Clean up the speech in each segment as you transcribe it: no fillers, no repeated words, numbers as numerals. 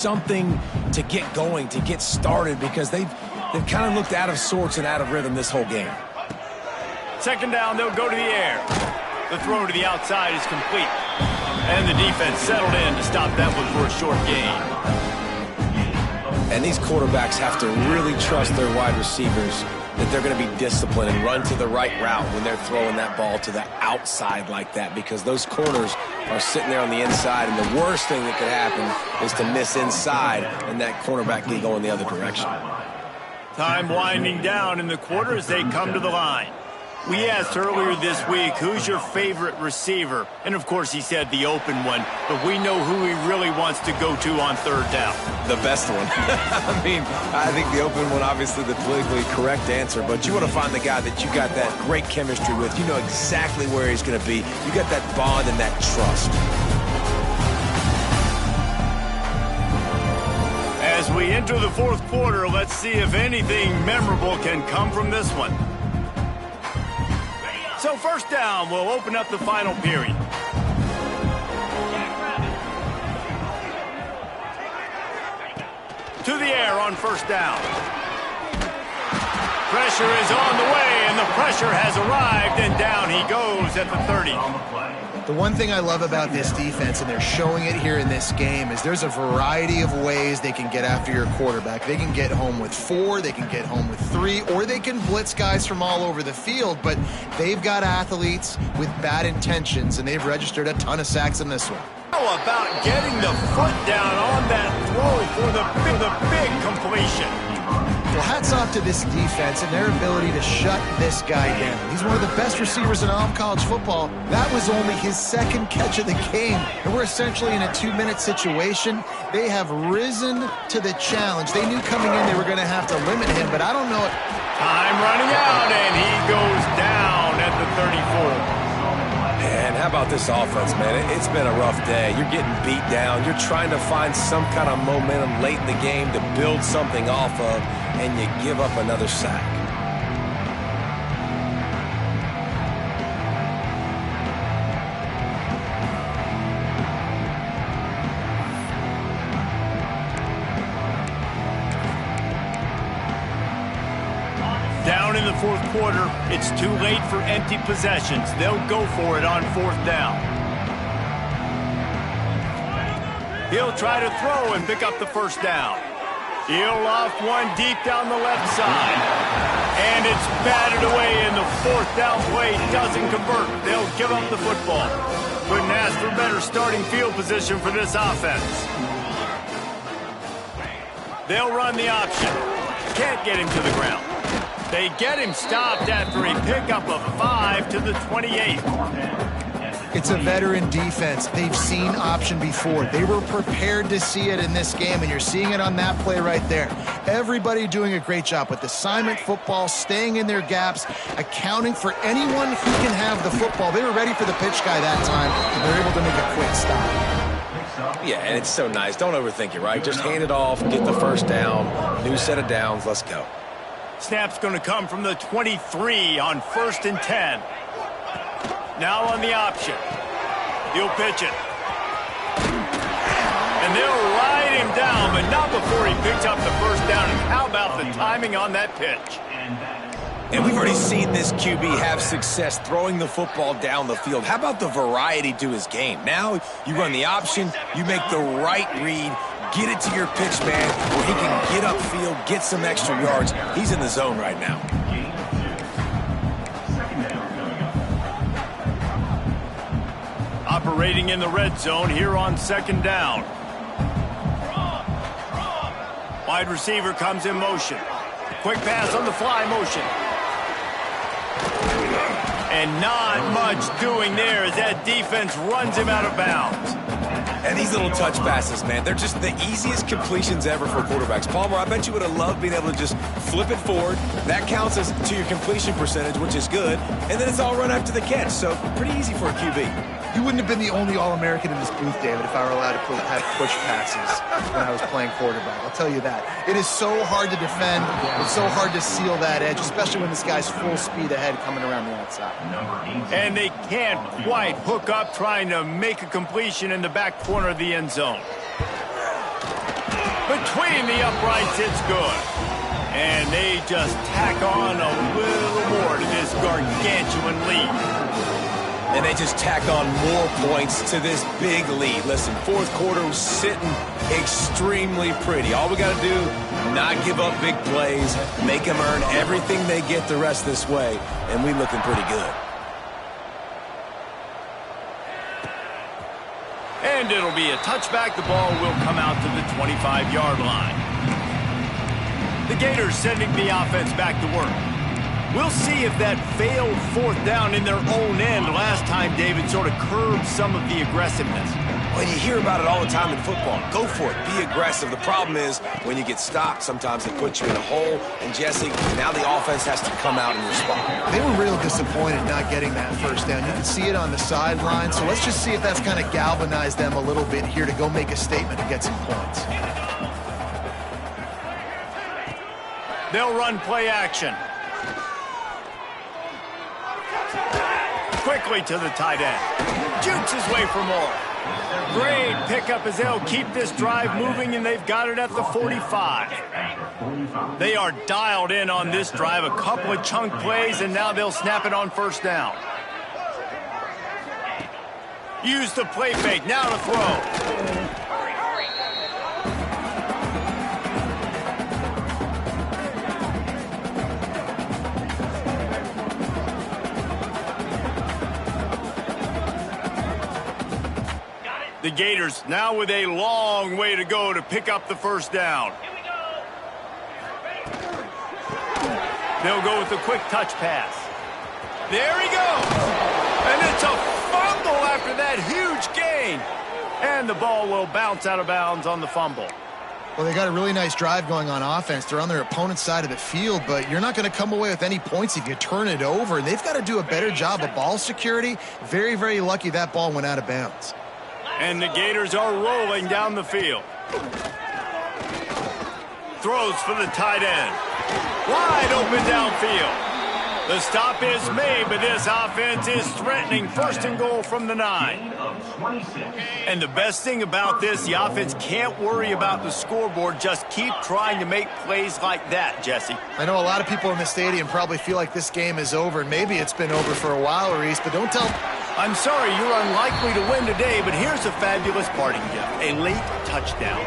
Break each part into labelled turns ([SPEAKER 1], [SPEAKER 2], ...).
[SPEAKER 1] something to get going, to get started, because they've kind of looked out of sorts and out of rhythm this whole game.
[SPEAKER 2] Second down, they'll go to the air. The throw to the outside is complete. And the defense settled in to stop that one for a short gain.
[SPEAKER 1] And these quarterbacks have to really trust their wide receivers that they're going to be disciplined and run to the right route when they're throwing that ball to the outside like that, because those corners are sitting there on the inside, and the worst thing that could happen is to miss inside and that cornerback be going the other direction.
[SPEAKER 2] Time winding down in the quarter as they come to the line. We asked earlier this week, who's your favorite receiver? And, of course, he said the open one, but we know who he really wants to go to on third down.
[SPEAKER 1] The best one. I mean, I think the open one, obviously the politically correct answer, but you want to find the guy that you got that great chemistry with. You know exactly where he's going to be. You got that bond and that trust.
[SPEAKER 2] As we enter the fourth quarter, let's see if anything memorable can come from this one. So first down will open up the final period. To the air on first down. Pressure is on the way, and the pressure has arrived, and down he goes at the 30.
[SPEAKER 3] The one thing I love about this defense, and they're showing it here in this game, is there's a variety of ways they can get after your quarterback. They can get home with 4, they can get home with 3, or they can blitz guys from all over the field, but they've got athletes with bad intentions, and they've registered a ton of sacks in this one.
[SPEAKER 2] How about getting the foot down on that throw for the big completion?
[SPEAKER 3] Well, hats off to this defense and their ability to shut this guy down. He's one of the best receivers in all of college football. That was only his second catch of the game, and we're essentially in a 2-minute situation. They have risen to the challenge. They knew coming in they were going to have to limit him, but I don't know.
[SPEAKER 2] Time running out, and he goes down at the 34.
[SPEAKER 1] And how about this offense, man? It's been a rough day. You're getting beat down. You're trying to find some kind of momentum late in the game to build something off of, and you give up another sack.
[SPEAKER 2] Down in the fourth quarter, it's too late for empty possessions. They'll go for it on fourth down. He'll try to throw and pick up the first down. He'll loft one deep down the left side. And it's batted away, and the fourth down play doesn't convert. They'll give up the football. Couldn't ask for better starting field position for this offense. They'll run the option. Can't get him to the ground. They get him stopped after a pickup of 5 to the 28.
[SPEAKER 3] It's a veteran defense. They've seen option before. They were prepared to see it in this game, and you're seeing it on that play right there. Everybody doing a great job with assignment football, staying in their gaps, accounting for anyone who can have the football. They were ready for the pitch guy that time, and they're able to make a quick stop.
[SPEAKER 1] Yeah, and it's so nice. Don't overthink it, right? Just hand it off, get the first down, new set of downs, let's go.
[SPEAKER 2] Snap's going to come from the 23 on 1st and 10. Now on the option. He'll pitch it. And they'll ride him down, but not before he picks up the first down. And how about the timing on that pitch?
[SPEAKER 1] And we've already seen this QB have success throwing the football down the field. How about the variety to his game? Now you run the option, you make the right read, get it to your pitch man where he can get upfield, get some extra yards. He's in the zone right now.
[SPEAKER 2] Operating in the red zone here on second down. Wide receiver comes in motion. Quick pass on the fly motion. And not much doing there as that defense runs him out of bounds.
[SPEAKER 1] And these little touch passes, man, they're just the easiest completions ever for quarterbacks. Palmer, I bet you would have loved being able to just flip it forward. That counts as to your completion percentage, which is good. And then it's all run after the catch, so pretty easy for a QB.
[SPEAKER 3] You wouldn't have been the only All-American in this booth, David, if I were allowed to have push passes when I was playing quarterback. I'll tell you that. It is so hard to defend. It's so hard to seal that edge, especially when this guy's full speed ahead coming around the outside.
[SPEAKER 2] And they can't quite hook up trying to make a completion in the back corner of the end zone. between the uprights, it's good. And they just tack on a little more to this gargantuan lead.
[SPEAKER 1] And they just tack on more points to this big lead. Listen, fourth quarter was sitting extremely pretty. All we got to do, not give up big plays, make them earn everything they get the rest this way, and we looking pretty good.
[SPEAKER 2] And it'll be a touchback. The ball will come out to the 25-yard line. The Gators sending the offense back to work. We'll see if that failed fourth down in their own end last time, David, sort of curbed some of the aggressiveness.
[SPEAKER 1] Well, you hear about it all the time in football. Go for it. Be aggressive. The problem is when you get stopped, sometimes it puts you in a hole. And, Jesse, now the offense has to come out and respond.
[SPEAKER 3] They were real disappointed not getting that first down. You can see it on the sideline. So let's just see if that's kind of galvanized them a little bit here to go make a statement and get some points.
[SPEAKER 2] They'll run play action. Quickly to the tight end. Jukes his way for more. Great pickup as they'll keep this drive moving, and they've got it at the 45. They are dialed in on this drive. A couple of chunk plays, and now they'll snap it on first down. Use the play fake. Now to throw. The Gators now with a long way to go to pick up the first down. They'll go with a quick touch pass. There he goes. And it's a fumble after that huge gain. And the ball will bounce out of bounds on the fumble.
[SPEAKER 3] Well, they got a really nice drive going on offense. They're on their opponent's side of the field, but you're not going to come away with any points if you turn it over. And they've got to do a better job of ball security. Very, very lucky that ball went out of bounds.
[SPEAKER 2] And the Gators are rolling down the field. Throws for the tight end. Wide open downfield. The stop is made, but this offense is threatening first and goal from the 9. And the best thing about this, the offense can't worry about the scoreboard. Just keep trying to make plays like that, Jesse.
[SPEAKER 3] I know a lot of people in the stadium probably feel like this game is over. Maybe it's been over for a while, Reese, but don't tell...
[SPEAKER 2] I'm sorry, you're unlikely to win today, but here's a fabulous parting gift. A late touchdown.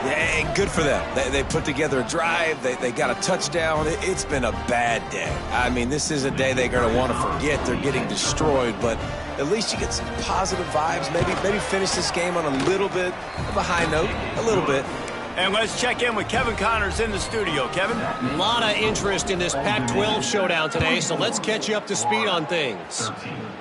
[SPEAKER 1] Yeah, good for them. They put together a drive. They got a touchdown. It's been a bad day. I mean, this is a day they're going to want to forget. They're getting destroyed, but at least you get some positive vibes. Maybe finish this game on a little bit of a high note, a little bit.
[SPEAKER 2] And let's check in with Kevin Connors in the studio. Kevin?
[SPEAKER 4] A lot of interest in this Pac-12 showdown today, so let's catch you up to speed on things.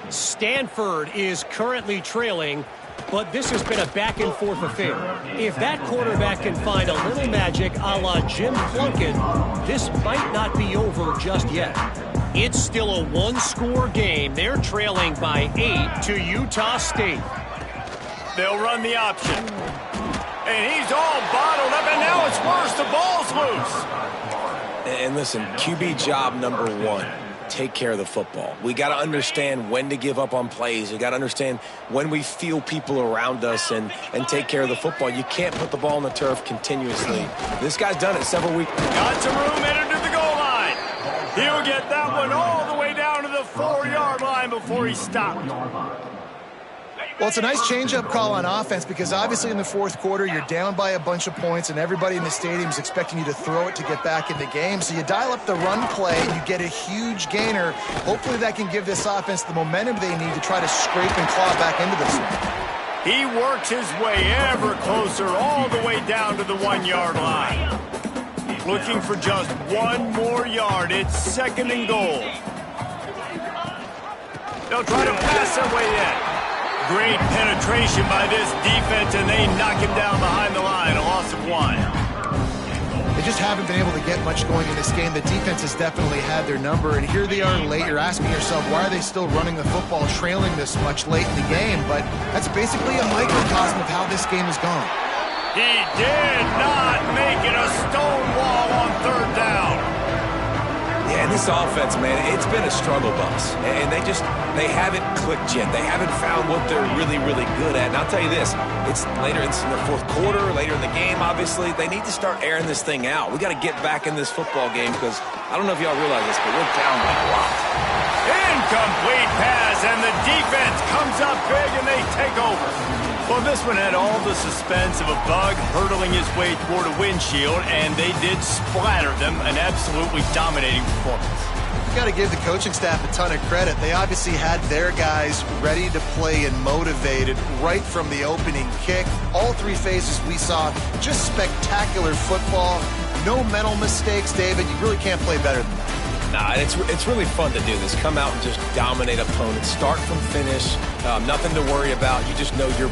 [SPEAKER 4] Stanford is currently trailing, but this has been a back-and-forth affair. If that quarterback can find a little magic a la Jim Plunkett, this might not be over just yet. It's still a one-score game. They're trailing by 8 to Utah State.
[SPEAKER 2] They'll run the option. And he's all bottled up, and now it's worse. The ball's loose.
[SPEAKER 1] And listen, QB job number 1. Take care of the football. We got to understand when to give up on plays. We got to understand when we feel people around us and take care of the football. You can't put the ball on the turf continuously. This guy's done it several weeks.
[SPEAKER 2] Got some room, headed to the goal line. He'll get that one all the way down to the 4-yard line before he stopped.
[SPEAKER 3] Well, it's a nice change-up call on offense because obviously in the fourth quarter you're down by a bunch of points and everybody in the stadium is expecting you to throw it to get back in the game. So you dial up the run play and you get a huge gainer. Hopefully that can give this offense the momentum they need to try to scrape and claw back into this one.
[SPEAKER 2] He works his way ever closer all the way down to the 1-yard line. Looking for just one more yard. It's second and goal. They'll try to pass their way in. Great penetration by this defense, and they knock him down behind the line, a loss of 1.
[SPEAKER 3] They just haven't been able to get much going in this game. The defense has definitely had their number, and here they are late. You're asking yourself, why are they still running the football, trailing this much late in the game? But that's basically a microcosm of how this game has gone.
[SPEAKER 2] He did not make it a stone wall on third down.
[SPEAKER 1] Yeah, and this offense, man, it's been a struggle bus. And they haven't clicked yet. They haven't found what they're really, really good at. And I'll tell you this, it's in the fourth quarter, later in the game, obviously. They need to start airing this thing out. We got to get back in this football game because I don't know if y'all realize this, but we're down by a lot.
[SPEAKER 2] Incomplete pass, and the defense comes up big, and they take over. Well, this one had all the suspense of a bug hurtling his way toward a windshield, and they did splatter them. An absolutely dominating performance.
[SPEAKER 3] Got to give the coaching staff a ton of credit. They obviously had their guys ready to play and motivated right from the opening kick. All three phases we saw, just spectacular football. No mental mistakes, David. You really can't play better than that.
[SPEAKER 1] Nah, it's really fun to do this. Come out and just dominate opponents. Start from finish. Nothing to worry about. You just know you're